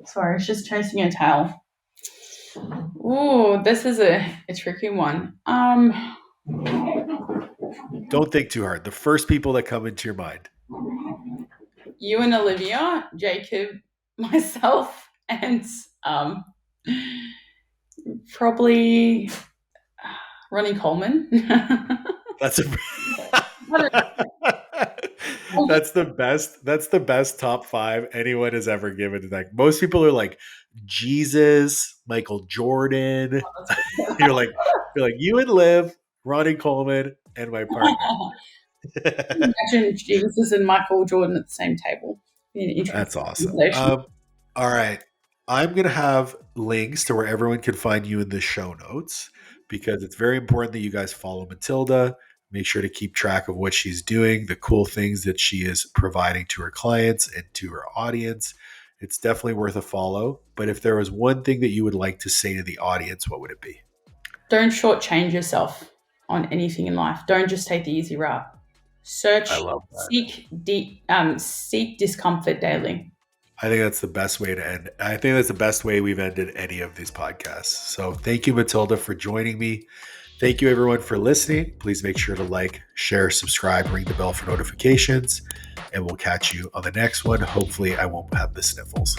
Sorry, it's just chasing a tail. Ooh, this is a tricky one. Don't think too hard. The first people that come into your mind. You and Olivia, Jacob, myself, and probably Ronnie Coleman. That's a That's the best. That's the best top 5 anyone has ever given. Like most people are like Jesus, Michael Jordan. you're like you and Liv, Ronnie Coleman, and my partner. Imagine Jesus and Michael Jordan at the same table. Be an That's interesting awesome. conversation. All right. I'm going to have links to where everyone can find you in the show notes because it's very important that you guys follow Matilda. Make sure to keep track of what she's doing, the cool things that she is providing to her clients and to her audience. It's definitely worth a follow. But if there was one thing that you would like to say to the audience, what would it be? Don't shortchange yourself on anything in life. Don't just take the easy route. I Search, love that. seek discomfort daily. I think that's the best way to end. I think that's the best way we've ended any of these podcasts. So thank you, Matilda, for joining me. Thank you, everyone, for listening. Please make sure to like, share, subscribe, ring the bell for notifications, and we'll catch you on the next one. Hopefully, I won't have the sniffles.